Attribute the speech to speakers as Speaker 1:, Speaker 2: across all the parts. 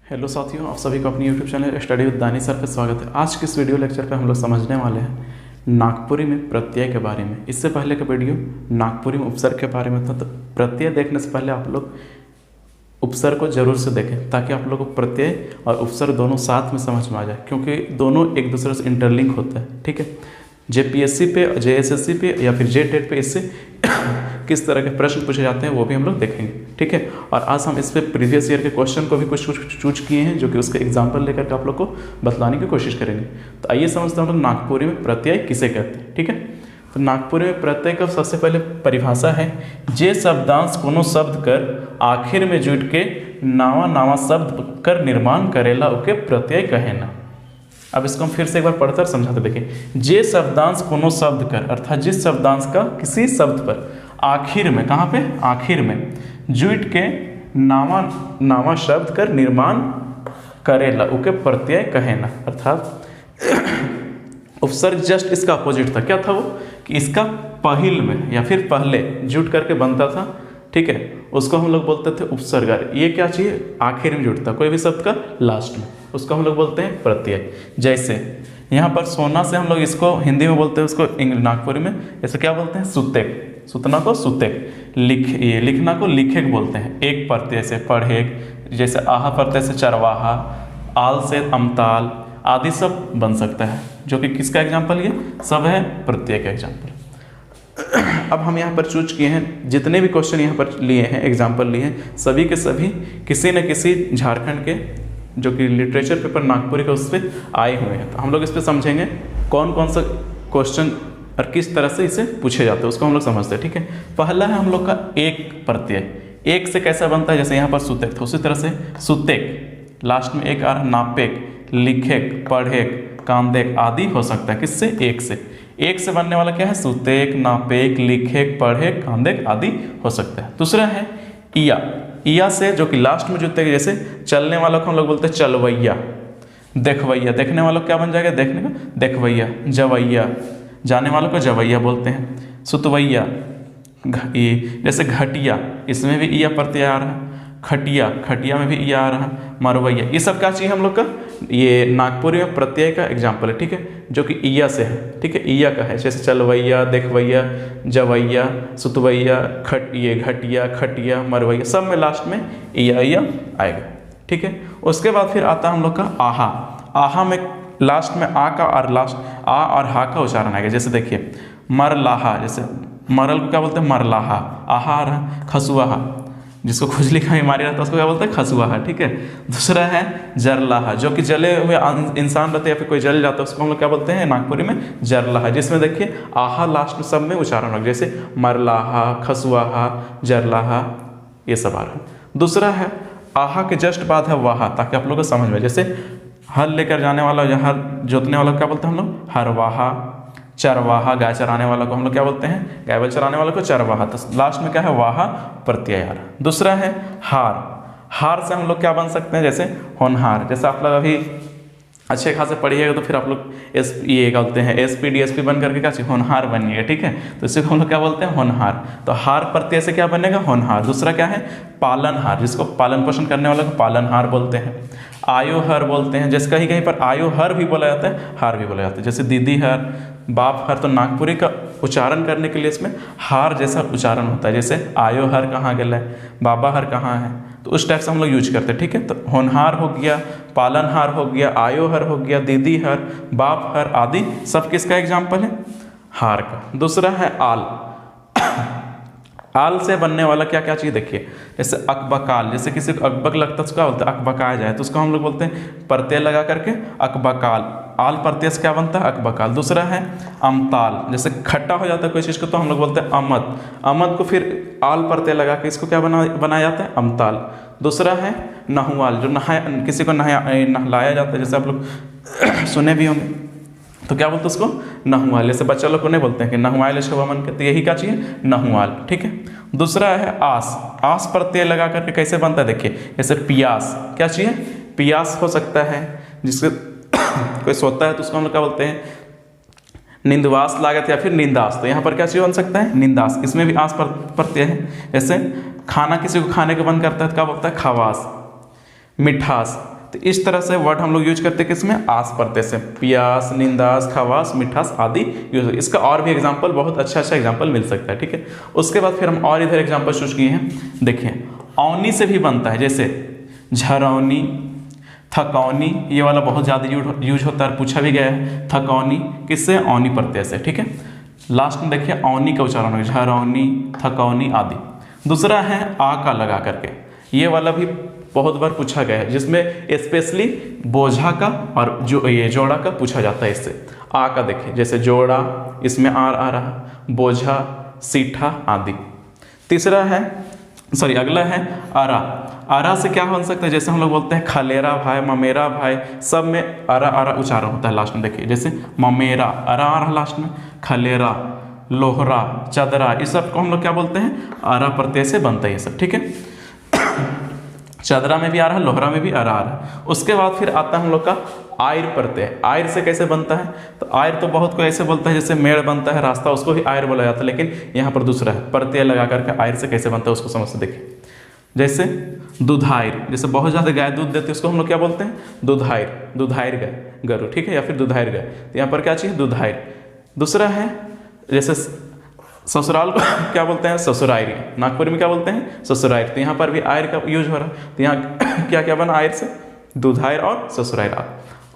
Speaker 1: Hello साथियों, आप सभी को अपनी यूट्यूब चैनल स्टडी विद दानी सर पे स्वागत है। आज के इस वीडियो लेक्चर पे हम लोग समझने वाले हैं नागपुरी में प्रत्यय के बारे में। इससे पहले का वीडियो नागपुरी में उपसर्ग के बारे में था, तो प्रत्यय देखने से पहले आप लोग उपसर्ग को जरूर से देखें ताकि आप लोग को प्रत्यय और उपसर्ग दोनों साथ में समझ में आ जाए, क्योंकि दोनों एक दूसरे से इंटरलिंक होता है। ठीक है, जेपीएससी पे, जेएसएससी पे या फिर जेटेट पे इससे किस तरह के प्रश्न पूछे जाते हैं वो भी हम लोग देखेंगे। ठीक है, और आज हम इस पे प्रीवियस ईयर के क्वेश्चन को भी कुछ चूज किए हैं, जो कि उसके एग्जाम्पल लेकर के आप लोग को बतलाने की कोशिश करेंगे। तो आइए समझते हैं हम लोग नागपुरी में प्रत्यय किसे कहते हैं। ठीक है, तो नागपुरी में प्रत्यय का सबसे पहले परिभाषा है, जे शब्दांश कोनो शब्द कर आखिर में जुट के नावा नावा शब्द कर निर्माण करेला ओके प्रत्यय कहे ना। अब इसको हम फिर से एक बार पढ़कर समझाते देखें। जे शब्दांश कोनो शब्द कर, अर्थात जिस शब्दांश का किसी शब्द पर आखिर में, कहाँ पे, आखिर में जुट के नावा नावा शब्द कर निर्माण करेला ओके प्रत्यय कहे ना। अर्थात उपसर्ग जस्ट इसका अपोजिट था। क्या था वो कि इसका पहिल में या फिर पहले जुट करके बनता था। ठीक है, उसको हम लोग बोलते थे उपसर्ग। ये क्या चाहिए, आखिर में जुटता कोई भी शब्द का लास्ट में, उसको हम लोग बोलते हैं प्रत्यय। जैसे यहाँ पर सोना से हम लोग इसको हिंदी में बोलते हैं, उसको नागपुरी में ऐसे क्या बोलते हैं, सुतेक। सुतना को सुतेक, ये लिखना को लिखेक बोलते हैं। एक प्रत्यय से पढ़ेक, जैसे आहा प्रत्यय से चरवाहा, आल से अमताल आदि सब बन सकता है, जो कि किसका एग्जाम्पल, ये सब है प्रत्यय का एग्जाम्पल। अब हम यहाँ पर चूज किए हैं, जितने भी क्वेश्चन यहाँ पर लिए हैं, एग्जाम्पल लिए हैं, सभी के सभी किसी न किसी झारखंड के जो कि लिटरेचर पेपर नागपुरी का उस पर आए हुए हैं। तो हम लोग इस पर समझेंगे कौन कौन सा क्वेश्चन और किस तरह से इसे पूछे जाते हैं, उसको हम लोग समझते हैं। ठीक है, पहला है हम लोग का एक प्रत्यय। एक से कैसा बनता है, जैसे यहाँ पर सुतेक, तो उसी तरह से सुतेक, लास्ट में एक आ रहा, नापेक, लिखेक, पढ़ेक, कांदेक आदि हो सकता है। किससे, एक से। एक से बनने वाला क्या है, सुतेक, नापेक, लिखेक, पढ़ेक, कांदेक आदि हो सकता है। दूसरा है इया। इया से जो कि लास्ट में जुड़ते हैं, जैसे चलने वालों को हम लोग बोलते हैं चलवैया, देखवैया, देखने वालों को क्या बन जाएगा, देखने का देखवैया, जवैया, जाने वालों को जवैया बोलते हैं। सुतवैया, ये जैसे घटिया, इसमें भी इया प्रत्यय आ रहा है। खटिया, खटिया में भी इया आ रहा है। मरवैया, ये सब क्या चाहिए हम लोग का, ये नागपुरी में प्रत्यय का एग्जाम्पल है। ठीक है, जो कि इया से है। ठीक है, इया का है, जैसे चलवैया, देखवैया, जवैया, सुतवैया, ये घटिया, खटिया, मरवैया, सब में लास्ट में इया इया आएगा। ठीक है, उसके बाद फिर आता है हम लोग का आहा। आहा में लास्ट में आ का और लास्ट आ और हा का उच्चारण आएगा। जैसे देखिए मरलाहा, जैसे मरल को क्या बोलते हैं, मरलाहा। आहा आ रहा, खसुआहा, जिसको खुजली का बीमारी रहता है उसको क्या बोलते हैं, खसुआहा। ठीक है, दूसरा है जरलाहा, जो कि जले हुए इंसान रहते हैं या फिर कोई जल जाता है, उसको हम लोग क्या बोलते हैं नागपुरी में, जरलाहा। जिसमें देखिए आहा लास्ट में सब में उच्चारण होगा, जैसे मरलाहा, खसुआहा, जरलाहा, ये सब आ रहा है। दूसरा है आहा के जस्ट बाद है वाहा, ताकि आप लोग को समझ में, जैसे हल लेकर जाने वाला या हल जोतने वाला क्या बोलते हैं हम लोग, हरवाहा। चरवाहा, गाय चराने वाला को हम लोग क्या बोलते हैं, गाय बैल चराने वाला को चरवाहा। तो लास्ट में क्या है, वाहा प्रत्यय आ रहा। दूसरा है हार। हार से हम लोग क्या बन सकते हैं, जैसे होनहार। जैसे आप लोग अभी अच्छे खासे पढ़िएगा तो फिर आप लोग ये क्या बोलते हैं, एसपी डीएसपी बन करके क्या चाहिए, होनहार बनिएगा। ठीक है, तो इसी को हम लोग क्या बोलते हैं, होनहार। तो हार प्रत्यय से क्या बनेगा, होनहार। दूसरा क्या है, पालनहार, जिसको पालन पोषण करने वाला को पालनहार बोलते हैं। आयोहर बोलते हैं, जैसे कहीं कहीं पर आयोहर भी बोला जाता है, हार भी बोला जाता है। जैसे दीदी हर, बाप हर। तो नागपुरी का उच्चारण करने के लिए इसमें हार जैसा उच्चारण होता है, जैसे आयोहर कहाँ गया है, बाबा हर कहाँ है, तो उस टाइप से हम लोग यूज करते हैं। ठीक है, तो होनहार हो गया, पालनहार हो गया, आयोहर हो गया, दीदी हर, बाप हर आदि सब किसका एग्जाम्पल है, हार का। दूसरा है आल। आल से बनने वाला क्या क्या चीज़ देखिए, जैसे अकबकाल, जैसे किसी को अकबक लगता है उसको क्या बोलते हैं, अकबकाया जाए, तो उसको हम लोग बोलते हैं प्रत्यय लगा करके अकबकाल। आल प्रत्यय से क्या बनता है, अकबकाल। दूसरा है अमताल, जैसे खट्टा हो जाता है कोई चीज़ को तो हम लोग बोलते हैं अमद। अमद को फिर आल प्रत्यय लगा के इसको क्या बनाया जाता है, अमताल। दूसरा है नहुआल, जो किसी को नहलाया जाता है, जैसे आप लोग सुने भी होंगे, तो क्या बोलते हैं उसको, नहुआल। जैसे बच्चा लोग को नहीं बोलते हैं कि नहुआल शोभा मन के, तो यही क्या चाहिए, नहुआल। ठीक है, दूसरा है आस। आस प्रत्यय लगा करके कैसे बनता है, देखिए जैसे पियास, क्या चाहिए, पियास हो सकता है। जिससे कोई सोता है तो उसको हम लोग क्या बोलते हैं, निंदवास लागत या फिर निंदास। तो यहाँ पर क्या चीज बन सकता है, निंदास। इसमें भी आस प्रत्यय है। जैसे खाना किसी को खाने का मन करता है तो क्या बोलता है, खवास। मिठास, तो इस तरह से वर्ड हम लोग यूज करते हैं किसमें, आस प्रत्यय से। पियास, निंदास, खवास, मिठास आदि यूज। इसका और भी एग्जाम्पल, बहुत अच्छा एग्जाम्पल मिल सकता है, ठीक है। उसके बाद फिर हम और इधर एग्जाम्पल चूज किए हैं। देखिए औनी से भी बनता है, जैसे झरौनी, थकौनी, ये वाला बहुत ज़्यादा यूज होता है, पूछा भी गया है। थकौनी किससे, औनी प्रत्यय से, ठीक है। लास्ट में देखिए औनी का उच्चारण होगा, झरौनी, थकौनी आदि। दूसरा है आ का लगा करके, ये वाला भी बहुत बार पूछा गया है, जिसमें स्पेशली बोझा का और जो ये जोड़ा का पूछा जाता है इससे। आ का देखिए, जैसे जोड़ा, इसमें आर आ रहा, बोझा, सीठा आदि। तीसरा है, सॉरी अगला है आरा। आरा से क्या बन सकता है, जैसे हम लोग बोलते हैं खलेरा भाई, ममेरा भाई, सब में आरा आरा उच्चारण होता है लास्ट में। देखिए जैसे ममेरा, आरा आ रहा लास्ट में, खलेरा, लोहरा, चदरा, इस सब को हम लोग क्या बोलते हैं, आरा प्रत्यय से बनता है ये सब, ठीक है। चदरा में भी आ रहा है, लोहरा में भी आ रहा है। उसके बाद फिर आता है हम लोग का आयर प्रत्यय। आयर से कैसे बनता है, तो आयर तो बहुत कोई ऐसे बोलता है जैसे मेड़ बनता है रास्ता, उसको भी आयर बोला जाता है, लेकिन यहाँ पर दूसरा है, प्रत्यय लगा करके आयर से कैसे बनता है उसको समझ से देखिए। जैसे दुधायर, जैसे बहुत ज़्यादा गाय दूध देती है उसको हम लोग क्या बोलते हैं, दुधायर, दुधायर गाय, गरु, ठीक है, या फिर दुधायर गाय। तो यहाँ पर क्या चाहिए, दुधायर। दूसरा है जैसे ससुराल को क्या बोलते हैं, ससुरायरी। नागपुरी में क्या बोलते हैं, ससुरायर। तो यहाँ पर भी आयर का यूज हो रहा है। तो यहाँ क्या क्या बना आयर से, दुधायर और ससुरायर।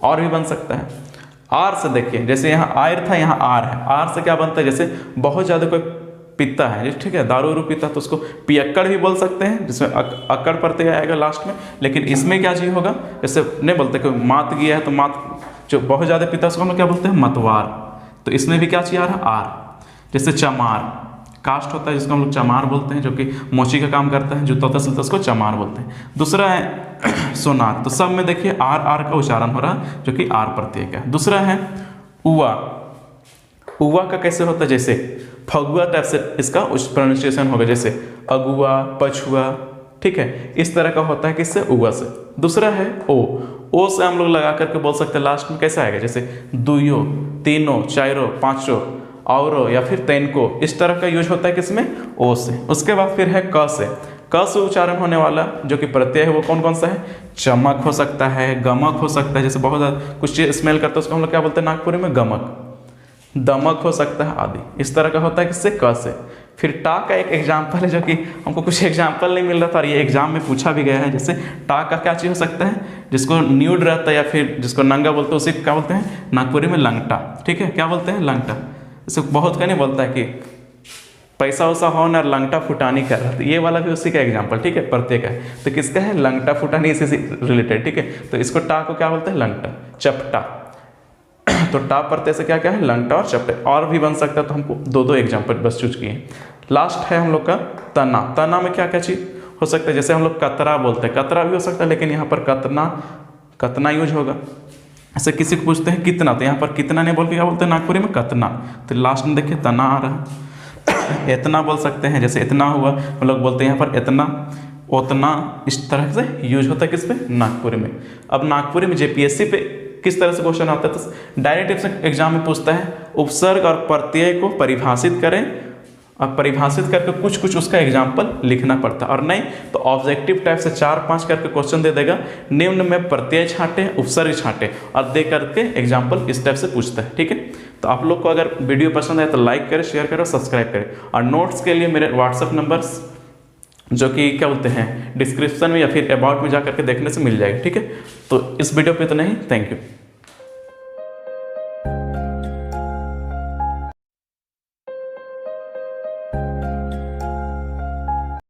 Speaker 1: और भी बन सकता है आर से। देखिए जैसे यहाँ आयर था, यहाँ आर है। आर से क्या बनता है, जैसे बहुत ज़्यादा कोई पीता है, ठीक है, दारू पीता है, तो उसको पियक्कड़ भी बोल सकते हैं, जिसमें अक्कड़ प्रत्यय आएगा लास्ट में। लेकिन इसमें क्या चीज़ होगा, जैसे नहीं बोलते कोई मात गया है, तो मात जो बहुत ज़्यादा पीता है उसको हम लोग क्या बोलते हैं, मतवार। तो इसमें भी क्या चीज़ आ रहा है, आर। जैसे चमार, कास्ट होता है जिसको हम लोग चमार बोलते हैं, जो कि मोची का काम करता है, जूता सिलता है, उसको चमार बोलते हैं। दूसरा है सोनार। तो सब में देखिए आर आर का उच्चारण हो रहा है, जो कि आर प्रत्यय का है। दूसरा है उवा। उवा का कैसे होता है, जैसे फगुआ टाइप से इसका प्रोनाउंसिएशन होगा, जैसे अगुआ, पछुआ, ठीक है, इस तरह का होता है किससे, उवा से। दूसरा है ओ से हम लोग लगा करके बोल सकते हैं, लास्ट में कैसा आएगा, जैसे दुयो, तीनों, चारों, पांचों, औरो या फिर तैनको, इस तरह का यूज होता है किसमें, ओ से। उसके बाद फिर है क से। क से उच्चारण होने वाला जो कि प्रत्यय है वो कौन कौन सा है, चमक हो सकता है, गमक हो सकता है, जैसे बहुत ज़्यादा कुछ चीज़ स्मेल करता है उसको हम लोग क्या बोलते हैं नागपुरी में, गमक, दमक हो सकता है आदि। इस तरह का होता है किससे, क से। फिर टा का एक एग्जाम्पल है, जो कि हमको कुछ एग्जाम्पल नहीं मिल रहा था और ये एग्जाम में पूछा भी गया है। जैसे टा का क्या चीज़ हो सकता है, जिसको न्यूड रहता है या फिर जिसको नंगा बोलते हैं, उसी को क्या बोलते हैं नागपुरी में, लंगटा, ठीक है, क्या बोलते हैं, लंगटा। जैसे बहुत का नहीं बोलता है कि पैसा वैसा हो ना, लंगटा फुटानी कर रहा, तो ये वाला भी उसी का एग्जाम्पल, ठीक है, प्रत्यय का है। तो किसका है, लंगटा फुटानी, इसी से रिलेटेड, ठीक है। तो इसको टा को क्या बोलते हैं, लंगटा, चपटा। तो टा प्रत्यय से क्या क्या है, लंगटा और चपटे। और भी बन सकता है, तो हमको दो एग्जाम्पल बस चूज किए। लास्ट है हम लोग का तना। तना में क्या क्या चीज हो सकता है, जैसे हम लोग कतरा बोलते हैं, कतरा भी हो सकता है, लेकिन यहाँ पर कतना यूज होगा। ऐसे किसी को पूछते हैं कितना, तो यहाँ पर कितना नहीं बोल के क्या बोलते हैं नागपुरी में, कतना। तो लास्ट में देखिए तना आ रहा है। इतना बोल सकते हैं, जैसे इतना हुआ, हम लोग बोलते हैं यहाँ पर इतना, उतना, इस तरह से यूज होता है किस पे, नागपुरी में। अब नागपुरी में जेपीएससी पे किस तरह से क्वेश्चन आता है, तो डायरेक्ट एग्जाम में पूछता है उपसर्ग और प्रत्यय को परिभाषित करें, अब परिभाषित करके कुछ कुछ उसका एग्जाम्पल लिखना पड़ता है। और नहीं तो ऑब्जेक्टिव टाइप से 4-5 करके क्वेश्चन दे देगा, निम्न में प्रत्यय छांटे, उपसर्ग छांटे, और दे करके एग्जाम्पल इस टाइप से पूछता है, ठीक है। तो आप लोग को अगर वीडियो पसंद आए तो लाइक करें, शेयर करें और सब्सक्राइब करें। और नोट्स के लिए मेरे व्हाट्सअप नंबर्स जो कि क्या बोलते हैं डिस्क्रिप्शन में या फिर अबाउट में जा करके देखने से मिल जाएगा, ठीक है। तो इस वीडियो पे तो नहीं, थैंक यू।